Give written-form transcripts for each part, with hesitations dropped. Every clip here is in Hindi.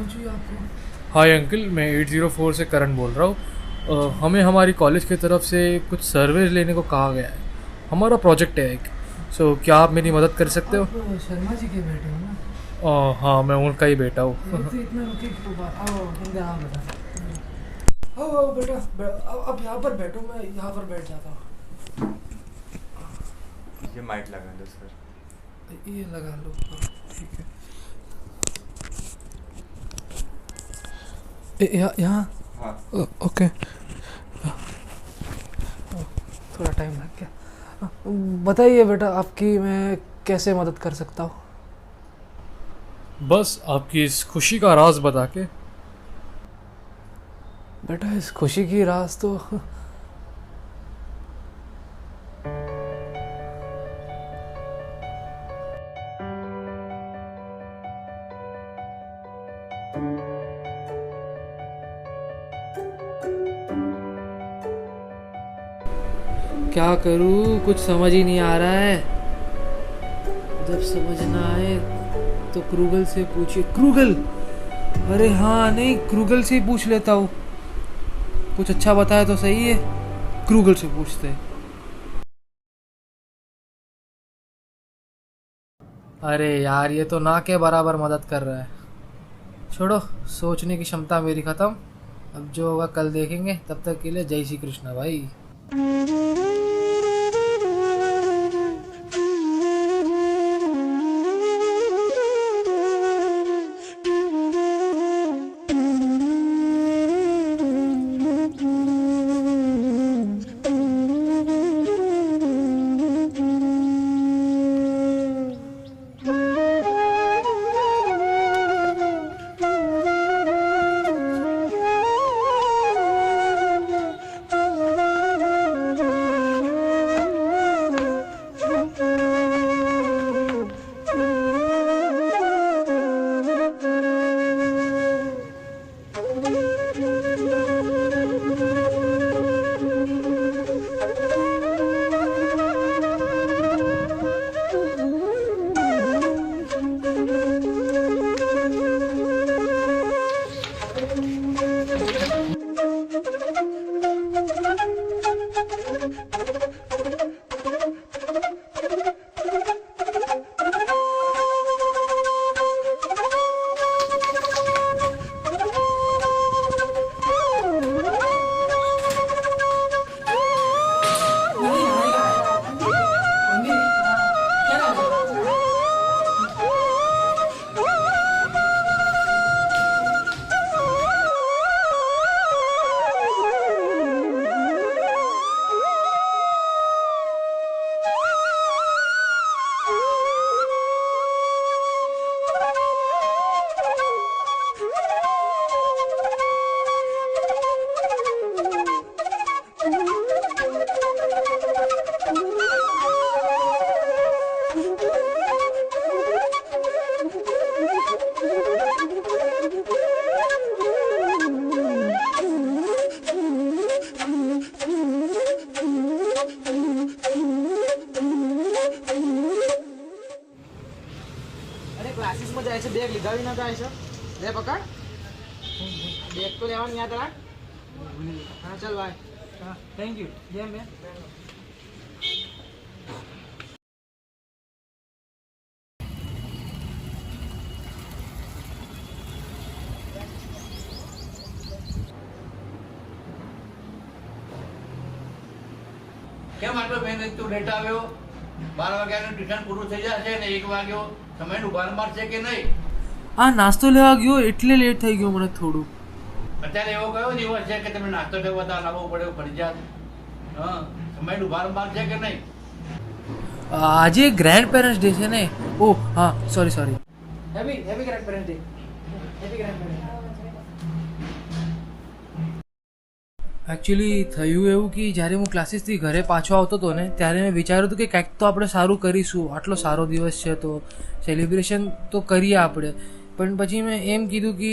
जरूरत चाहिए आपको? हाय अंकल, मैं 804 से करण बोल रहा हूँ। हमें हमारी कॉलेज की तरफ से कुछ सर्वे लेने को कहा गया है। हमारा प्रोजेक्ट है एक। क्या आप मेरी मदद कर सकते हो? आप शर्मा जी के बेटे हो ना? हाँ, मैं उनका ही बेटा हूँ। ये तो इतना रुके क्यों बात? आओ हिंदे, आओ बेटा, आओ आओ बेटा, अब यहाँ पर बैठो, मैं यहाँ पर बैठ जाता हूँ। ये माइक लगा दो सर। ये लगा लो, ठीक है। यहाँ हाँ। ओके। थोड़ा टाइम लग गया। बताइए बेटा, आपकी मैं कैसे मदद कर सकता हूँ? बस आपकी इस खुशी का राज बता के। बेटा, इस खुशी की राज तो क्या करूँ, कुछ समझ ही नहीं आ रहा है। जब समझ ना आए तो क्रूगल से पूछिए। क्रूगल? अरे हाँ, नहीं, क्रूगल से ही पूछ लेता हूँ। कुछ अच्छा बताया तो सही है। क्रूगल से पूछते हैं। अरे यार, ये तो ना के बराबर मदद कर रहा है। छोड़ो, सोचने की क्षमता मेरी खत्म। अब जो होगा कल देखेंगे। तब तक के लिए जय श्री कृष्णा भाई। ક્લાસીસમાં જાય છે, બેગ લીધા વિના જાય છે. લે પકડ, બેગ તો લેવાનું યાદ રાખ. હા ચાલ બાય. હા થેન્ક યુ. જેમ બે કેમ આટલો મહેનત તું લેટ આવ્યો? 12 વાગ્યાનું ટ્યુશન પૂરું થઈ જશે ને 1 વાગ્યો સમયનું ભાન મારશે કે નહીં? આ નાસ્તો લેવા ગયો એટલે લેટ થઈ ગયો મને થોડું. અત્યારે એવો કયો દિવસ છે કે તમે નાસ્તો લેવા લાવવો પડે ફરજિયાત? હા, સમયનું ભાન મારશે કે નહીં? આજે ગ્રેન્ડ પેરેન્ટ્સ ડે છે ને. ઓહ હા, sorry sorry. Happy happy grandparent day. Happy grandparent. Actually થયું એવું કે જ્યારે હું ક્લાસીસથી ઘરે પાછો આવતો હતો ને, ત્યારે મેં વિચાર્યું હતું કે કંઈક તો આપણે સારું કરીશું. આટલો સારો દિવસ છે તો સેલિબ્રેશન તો કરીએ આપણે. પણ પછી મેં એમ કીધું કે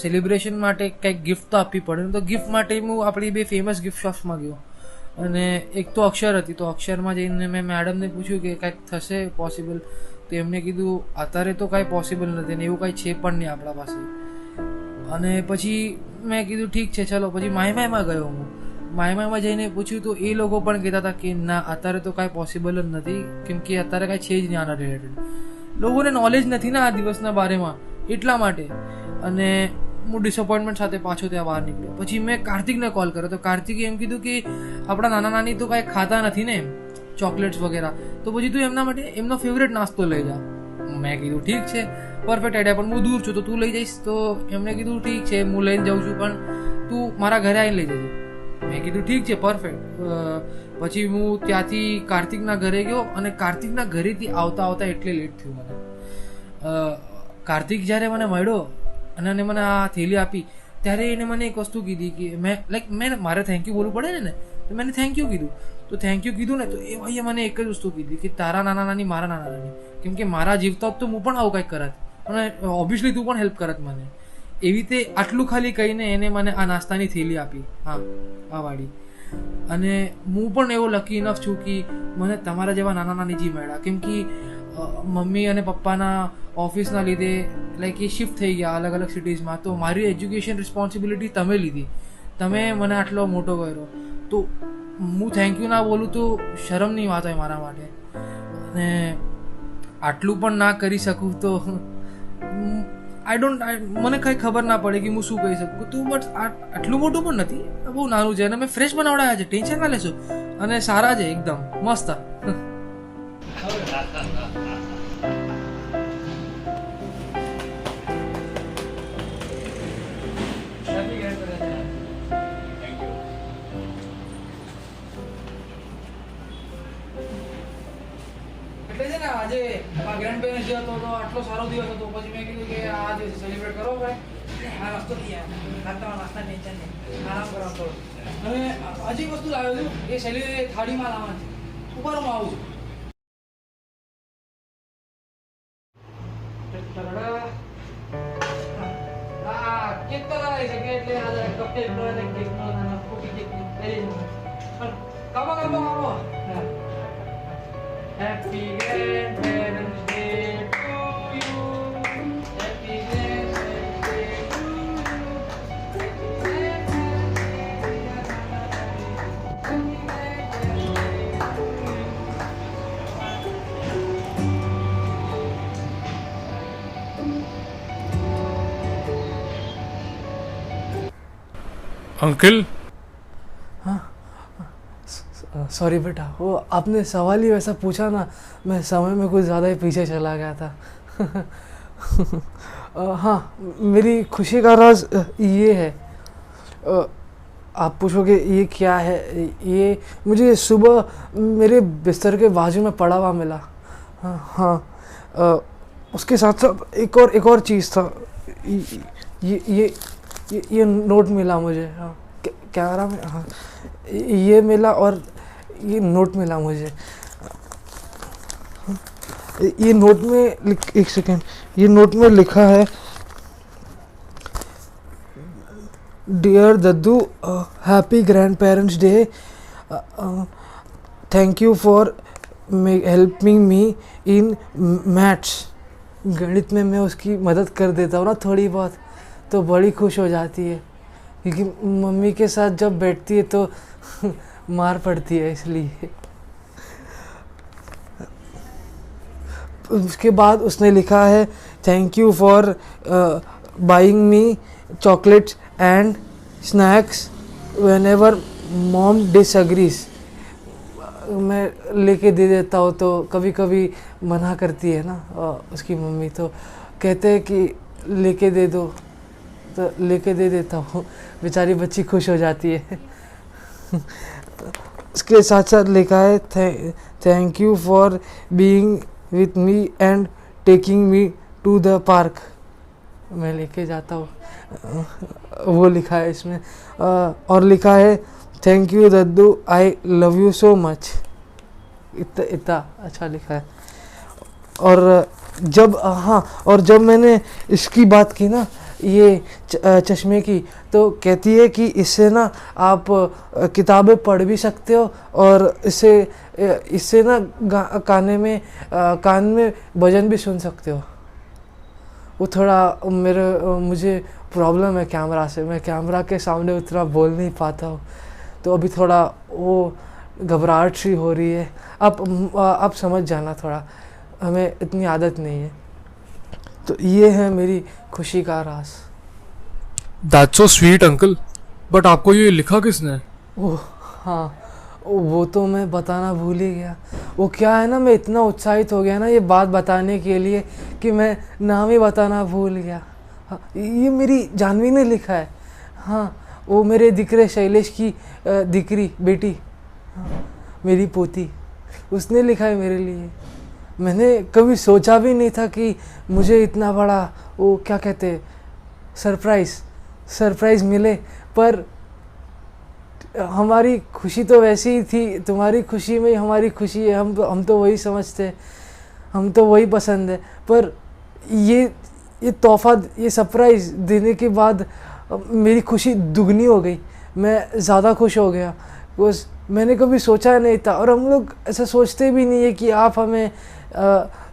સેલિબ્રેશન માટે કંઈક ગિફ્ટ તો આપવી પડે. તો ગિફ્ટ માટે હું આપણી બે ફેમસ ગિફ્ટ શોપ્સમાં ગયો અને એક તો અક્ષર હતી. તો અક્ષરમાં જઈને મેં મેડમને પૂછ્યું કે કંઈક થશે પોસિબલ. તો એમને કીધું અત્યારે તો કાંઈ પોસિબલ નથી ને એવું કાંઈ છે પણ નહીં આપણા પાસે. અને પછી મેં કીધું ઠીક છે ચલો. પછી માયમાયમાં ગયો હું. માયમાયમાં જઈને પૂછ્યું તો એ લોકો પણ કહેતા હતા કે ના અત્યારે તો કાંઈ પોસિબલ જ નથી, કેમ કે અત્યારે કાંઈ છે જ નહીં આના રિલેટેડ. લોકોને નોલેજ નથી ને આ દિવસના બારેમાં, એટલા માટે. અને હું ડિસઅપોઇન્ટમેન્ટ સાથે પાછો ત્યાં બહાર નીકળ્યો. પછી મેં કાર્તિકને કોલ કર્યો તો કાર્તિકે એમ કીધું કે આપણા નાના નાની તો કાંઈ ખાતા નથી ને એમ ચોકલેટ્સ વગેરે, તો પછી તું એમના માટે એમનો ફેવરેટ નાસ્તો લઈ જા. મેં કીધું ઠીક છે, પરફેક્ટ આઈડિયા, પણ હું દૂર છું તો તું લઈ જઈશ. તો એમણે કીધું ઠીક છે હું લઈને જાઉં છું, પણ તું મારા ઘરે આવીને લઈ જજે. મેં કીધું ઠીક છે પરફેક્ટ. પછી હું ત્યાંથી કાર્તિકના ઘરે ગયો અને કાર્તિકના ઘરેથી આવતા આવતા એટલે લેટ થયું મને. કાર્તિક જ્યારે મને મળ્યો અને એને મને આ થેલી આપી ત્યારે એને મને એક વસ્તુ કીધી કે મેં મારે થેન્ક યુ બોલવું પડે ને, તો મેં થેન્ક યુ કીધું. તો થેન્ક યુ કીધું ને તો એ ભાઈએ મને એક જ વસ્તુ કીધી કે તારા નાના નાની મારા નાના નાની, કેમ કે મારા જીવતા તો હું પણ આવું કંઈક કરત અને ઓબ્વિયસલી તું પણ હેલ્પ કરત મને. એવી રીતે આટલું ખાલી કહીને એને મને આ નાસ્તાની થેલી આપી, હા આ વાળી. અને હું પણ એવો લકી ઇનફ છું કે મને તમારા જેવા નાના નાની જી મળ્યા, કેમ કે મમ્મી અને પપ્પાના ઓફિસના લીધે લાઈક એ શિફ્ટ થઈ ગયા અલગ અલગ સિટીઝમાં, તો મારી એજ્યુકેશન રિસ્પોન્સિબિલિટી તમે લીધી, તમે મને આટલો મોટો કર્યો. તો હું થેન્ક યુ ના બોલું તો શરમની વાત હોય મારા માટે. અને આટલું પણ ના કરી શકું તો મને કંઈ ખબર ના પડે કે હું શું કહી શકું. તું બટ આટલું મોટું પણ નથી, બહુ નાનું છે અને મેં ફ્રેશ બનાવડાયા છે, ટેન્શન ના લેશો. અને સારા છે એકદમ મસ્ત. એટલે છે ને આજે મારા ગ્રેન્ડ પેરેન્ટ્સ જે હતો તો આટલો સારો દિવસ હતો, પછી મેં કીધું કે આ દિવસ સેલિબ્રેટ કરો ભાઈ. આ નાસ્તો લઈ આવ્યા, નાસ્તા ટેન્શન નહીં, આરામ કરો થોડો. અને હજી વસ્તુ લાવ્યો છું એ થાળીમાં લાવવાની છે, ઉપર હું આવું છું. કેક તો લાવી શકે એટલે કપકેક અને કેકનો કુકી કેક લઈ જવું. કામો Happy Grandparents Day to you. Happy Grandparents Day to you. Happy Grandparents Day. Uncle sorry बेटा, वो आपने सवाल ही वैसा पूछा ना, मैं समय में कुछ ज़्यादा ही पीछे चला गया था. हाँ, मेरी खुशी का राज ये है. आप पूछोगे ये क्या है, ये मुझे सुबह मेरे बिस्तर के बाजू में पड़ा हुआ मिला. हाँ, उसके साथ साथ एक और चीज़ था. ये नोट मिला मुझे. हाँ, कैमरा में. हाँ, ये मिला और ये नोट मिला मुझे. ये नोट में एक सेकेंड, ये नोट में लिखा है, dear Daddu, happy grandparents day. Thank you for helping me in maths. गणित में मैं उसकी मदद कर देता हूँ ना थोड़ी बहुत, तो बड़ी खुश हो जाती है, क्योंकि मम्मी के साथ जब बैठती है तो मार पड़ती है, इसलिए. उसके बाद उसने लिखा है, thank you for buying me chocolates and snacks when ever mom disagrees. मैं लेके दे देता हूँ तो कभी कभी मना करती है ना उसकी मम्मी, तो कहते हैं कि लेके दे दो, तो लेके दे देता हूँ. बेचारी बच्ची खुश हो जाती है. उसके साथ साथ लिखा है, thank you for being with me and taking me to the park. मैं लेके जाता हूँ, वो लिखा है इसमें. और लिखा है, thank you Daddu, I love you so much. इतना अच्छा लिखा है. और जब मैंने इसकी बात की ना, ये चश्मे की, तो कहती है कि इससे ना आप किताबें पढ़ भी सकते हो और इससे ना कान में भजन भी सुन सकते हो। वो थोड़ा मुझे प्रॉब्लम है कैमरा से, मैं कैमरा के सामने उतना बोल नहीं पाता हूँ, तो अभी थोड़ा वो घबराहट सी हो रही है। आप समझ जाना, थोड़ा हमें इतनी आदत नहीं है। तो ये है मेरी खुशी का राज। That's so sweet uncle, but आपको ये लिखा किसने? ओह हाँ, वो तो मैं बताना भूल ही गया। वो क्या है ना, मैं इतना उत्साहित हो गया ना ये बात बताने के लिए कि मैं नाम ही बताना भूल गया। हाँ, ये मेरी जानवी ने लिखा है। हाँ, वो मेरे दिकरे शैलेश की दिकरी बेटी, हाँ, मेरी पोती, उसने लिखा है मेरे लिए। मैंने कभी सोचा भी नहीं था कि मुझे इतना बड़ा वो क्या कहते सरप्राइज़ मिले, पर हमारी खुशी तो वैसी ही थी, तुम्हारी खुशी में ही हमारी खुशी है। हम तो वही समझते हैं, हम तो वही पसंद है। पर ये तोहफा, ये सरप्राइज़ देने के बाद मेरी खुशी दुगनी हो गई। मैं ज़्यादा खुश हो गया, बिकॉज मैंने कभी सोचा नहीं था, और हम लोग ऐसा सोचते भी नहीं है कि आप हमें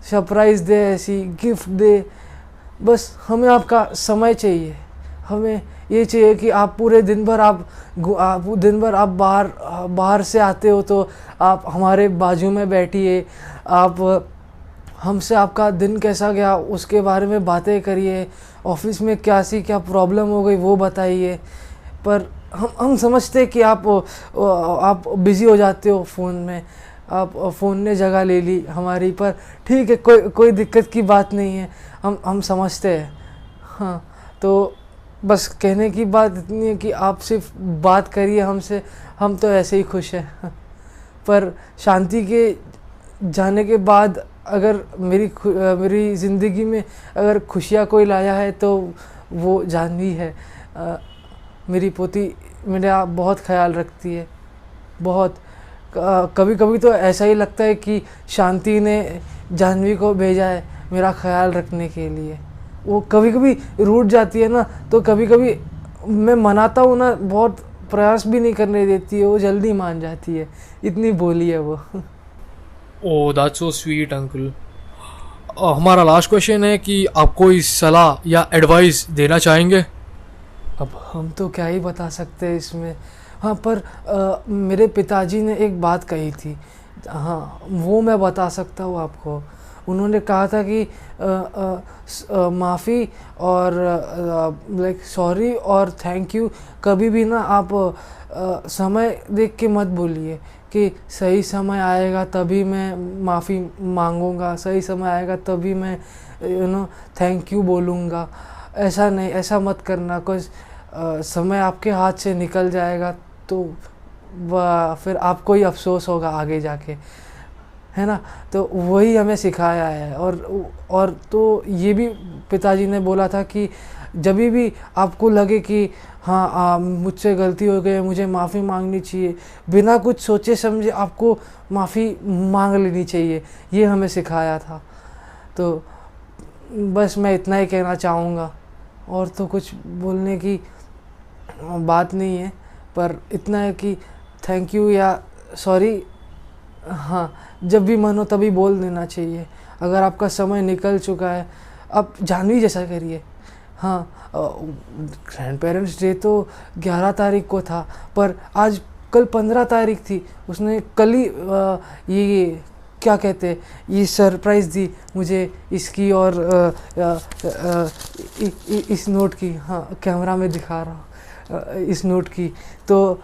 सरप्राइज़ दे, ऐसी गिफ्ट दे। बस हमें आपका समय चाहिए, हमें ये चाहिए कि आप पूरे दिन भर आप बाहर से आते हो तो आप हमारे बाजू में बैठिए, आप हमसे आपका दिन कैसा गया उसके बारे में बातें करिए, ऑफिस में क्या प्रॉब्लम हो गई वो बताइए। पर हम समझते कि आप बिज़ी हो जाते हो फ़ोन में, आप फ़ोन ने जगह ले ली हमारी, पर ठीक है, कोई दिक्कत की बात नहीं है, हम समझते हैं। हाँ, तो बस कहने की बात इतनी है कि आप सिर्फ बात करिए हमसे, हम तो ऐसे ही खुश हैं। पर शांति के जाने के बाद अगर मेरी ज़िंदगी में अगर खुशियाँ कोई लाया है तो वो जानवी है। मेरी पोती मेरा बहुत ख्याल रखती है, बहुत। कभी कभी तो ऐसा ही लगता है कि शांति ने जानवी को भेजा है मेरा ख्याल रखने के लिए। वो कभी कभी रूठ जाती है ना, तो कभी कभी मैं मनाता हूँ ना, बहुत प्रयास भी नहीं करने देती है, वो जल्दी मान जाती है, इतनी भोली है वो। Oh that's so sweet uncle. हमारा लास्ट क्वेश्चन है कि आप कोई सलाह या एडवाइस देना चाहेंगे? अब हम तो क्या ही बता सकते हैं इसमें। हाँ, पर मेरे पिताजी ने एक बात कही थी, हाँ वो मैं बता सकता हूँ आपको। उन्होंने कहा था कि माफ़ी और लाइक सॉरी और थैंक यू कभी भी ना आप समय देख के मत बोलिए कि सही समय आएगा तभी मैं माफ़ी मांगूंगा, सही समय आएगा तभी मैं थैंक यू बोलूँगा। ऐसा नहीं, ऐसा मत करना, कुछ समय आपके हाथ से निकल जाएगा तो फिर आपको ही अफसोस होगा आगे जाके, है ना। तो वही हमें सिखाया है। और तो ये भी पिताजी ने बोला था कि जब भी आपको लगे कि हाँ मुझसे गलती हो गई, मुझे माफ़ी मांगनी चाहिए, बिना कुछ सोचे समझे आपको माफ़ी मांग लेनी चाहिए, ये हमें सिखाया था। तो बस मैं इतना ही कहना चाहूँगा, और तो कुछ बोलने की बात नहीं है, पर इतना है कि थैंक यू या सॉरी हाँ जब भी मन हो तभी बोल देना चाहिए। अगर आपका समय निकल चुका है, आप जानवी जैसा करिए। हाँ, ग्रैंड पेरेंट्स डे तो 11 तारीख को था, पर आज कल 15 तारीख थी, उसने कल ही ये क्या कहते ये सरप्राइज़ दी मुझे इसकी और इस नोट की। हाँ, कैमरा में दिखा रहा हूँ, इस नोट की। तो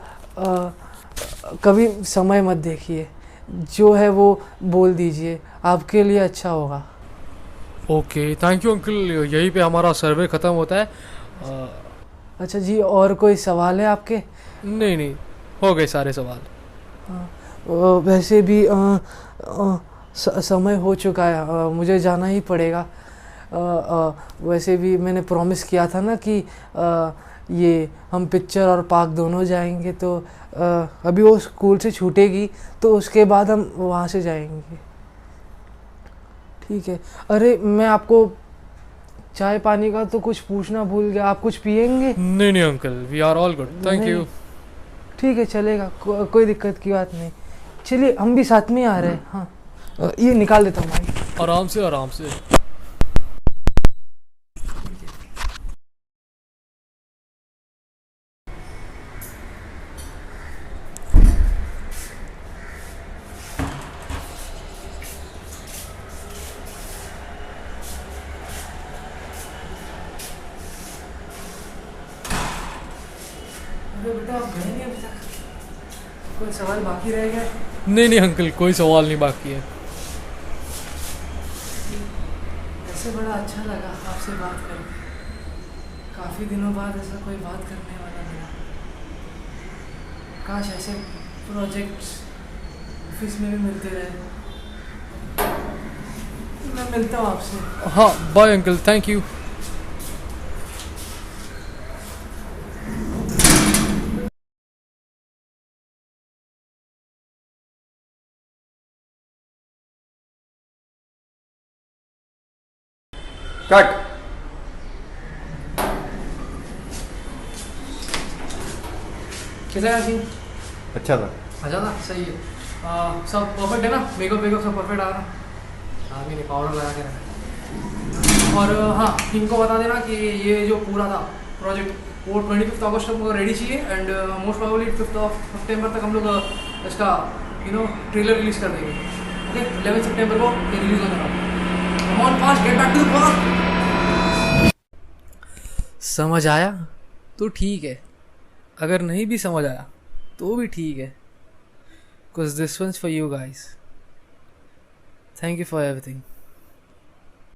कभी समय मत देखिए, जो है वो बोल दीजिए, आपके लिए अच्छा होगा। Okay, thank you uncle. यहीं पे हमारा सर्वे ख़त्म होता है। अच्छा जी, और कोई सवाल है आपके? नहीं, हो गए सारे सवाल। वैसे भी समय हो चुका है, मुझे जाना ही पड़ेगा। वैसे भी मैंने प्रॉमिस किया था ना कि ये हम पिक्चर और पार्क दोनों जाएंगे, तो अभी वो स्कूल से छूटेगी तो उसके बाद हम वहाँ से जाएंगे। ठीक है। अरे मैं आपको चाय पानी का तो कुछ पूछना भूल गया, आप कुछ पियेंगे? नहीं नहीं uncle, we are all good, thank नहीं। यू। ठीक है चलेगा, कोई दिक्कत की बात नहीं। चलिए हम भी साथ में ही आ रहे हैं। हाँ ये निकाल देता हूँ भाई। आराम से आराम से। अरे बेटा आप गए नहीं अभी तक? कोई सवाल बाकी रह गया? नहीं नहीं अंकल, कोई सवाल नहीं बाकी है। ऐसे बड़ा अच्छा लगा आपसे बात करके। काफ़ी दिनों बाद ऐसा कोई बात करने वाला मिला। काश ऐसे प्रोजेक्ट्स ऑफिस में भी मिलते रहे। मैं मिलता हूँ आपसे। हाँ bye uncle, thank you. Cut. कैसा है सीन? अच्छा था। अच्छा था, सही है। सब परफेक्ट है ना? मेकअप वेकअप सब परफेक्ट आ रहा? हाँ भी नहीं, पाउडर लगा के रखा। और हाँ इनको बता देना कि ये जो पूरा था प्रोजेक्ट वो 25 अगस्त तक रेडी चाहिए एंड मोस्ट प्रोबेबली 5 सितंबर तक हम लोग इसका ट्रेलर रिलीज कर देंगे। ओके 11 सितंबर को ये रिलीज होने वाला है। Come on fast, get back to the work. समझ आया तो ठीक है, अगर नहीं भी समझ आया तो भी ठीक है, because this once for you guys. Thank you for everything.